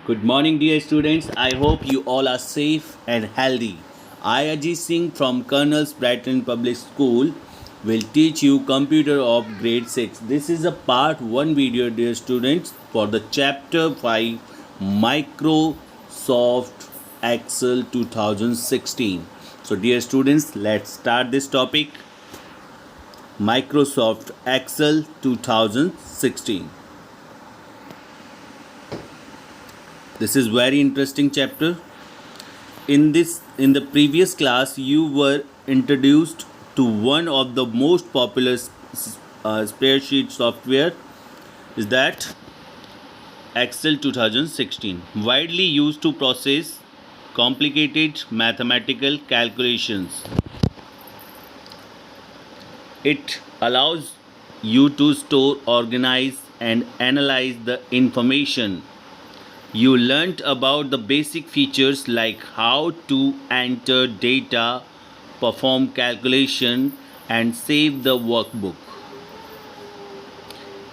Good morning, dear students. I hope you all are safe and healthy. I, Ajit Singh from Colonel's Brighton Public School, will teach you Computer of Grade 6. This is a part 1 video, dear students, for the Chapter 5 Microsoft Excel 2016. So, dear students, let's start this topic. Microsoft Excel 2016. This is very interesting chapter. In the previous class you were introduced to one of the most popular spreadsheet software, is that Excel 2016, widely used to process complicated mathematical calculations. It allows you to store, organize and analyze the information. You learnt about the basic features like how to enter data, perform calculation and save the workbook.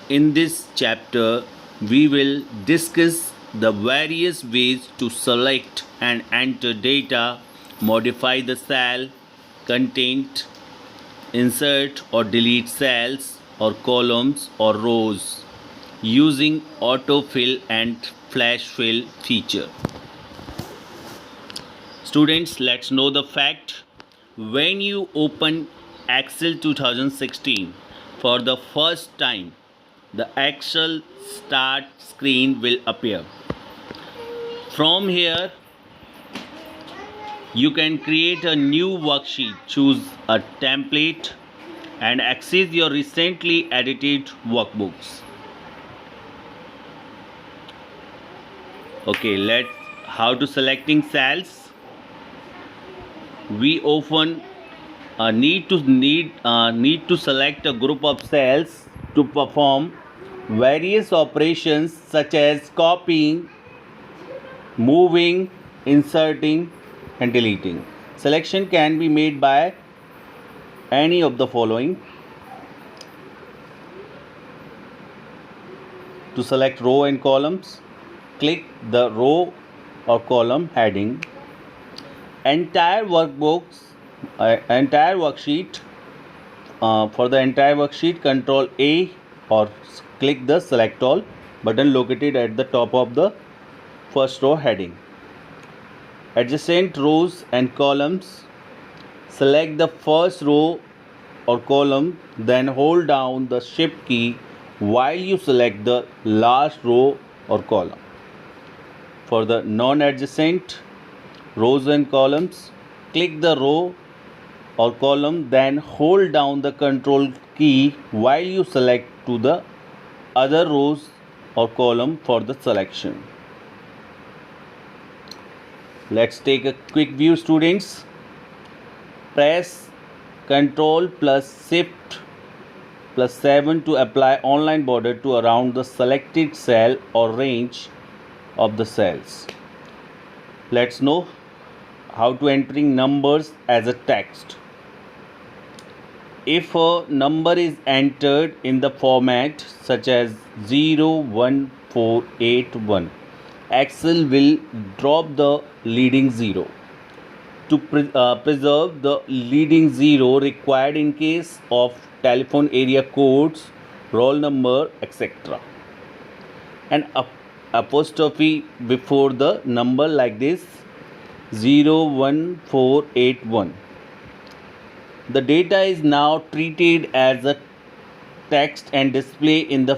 In this chapter, we will discuss the various ways to select and enter data, modify the cell content, insert or delete cells or columns or rows using autofill and flash fill feature. Students, let's know the fact. When you open Excel 2016 for the first time, the Excel start screen will appear. From here, you can create a new worksheet, choose a template and access your recently edited workbooks. Okay, let's how to selecting cells. We often need to select a group of cells to perform various operations such as copying, moving, inserting and deleting. Selection can be made by any of the following. To select row and columns, click the row or column heading. Entire worksheet. For the entire worksheet, Control A or click the Select All button located at the top of the first row heading. Adjacent rows and columns, select the first row or column, then hold down the Shift key while you select the last row or column. For the non-adjacent rows and columns, click the row or column, then hold down the Control key while you select to the other rows or column for the selection. Let's take a quick view, students. Press Control plus Shift plus 7 to apply online border to around the selected cell or range of the cells. Let's know how to entering numbers as a text. If a number is entered in the format such as 01481, Excel will drop the leading 0. To preserve the leading 0 required in case of telephone area codes, roll number, etc. An apostrophe before the number like this 01481. The data is now treated as a text and display in the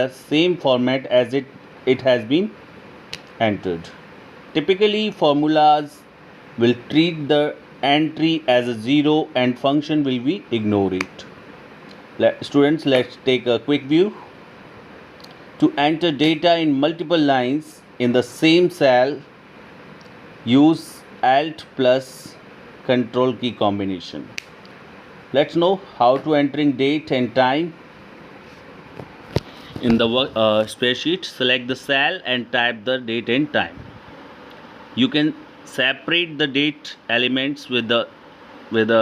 same format as it has been entered. Typically, formulas will treat the entry as a 0 and function will be ignore it. Students, let's take a quick view. To enter data in multiple lines in the same cell, use Alt plus Control key combination. Let's know how to entering date and time. In the spreadsheet, select the cell and type the date and time. You can separate the date elements with a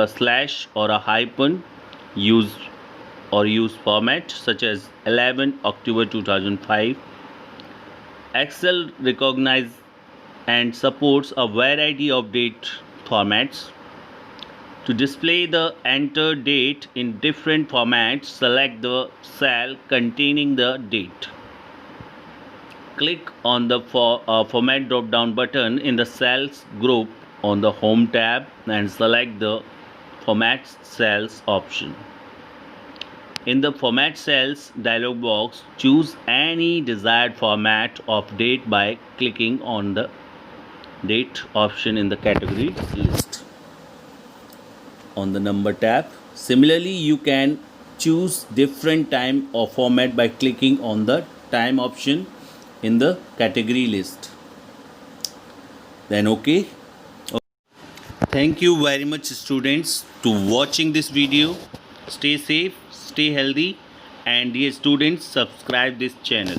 slash or a hyphen. Use format such as 11 October 2005 Excel recognizes and supports a variety of date formats. To display the entered date in different formats, select the cell containing the date. Click on the Format drop-down button in the Cells group on the Home tab and select the Format Cells option. In the Format Cells dialog box, choose any desired format of date by clicking on the Date option in the category list on the Number tab. Similarly, you can choose different time or format by clicking on the Time option in the category list. Then OK. Thank you very much, students, to watching this video. Stay safe, stay healthy, and dear students, subscribe this channel.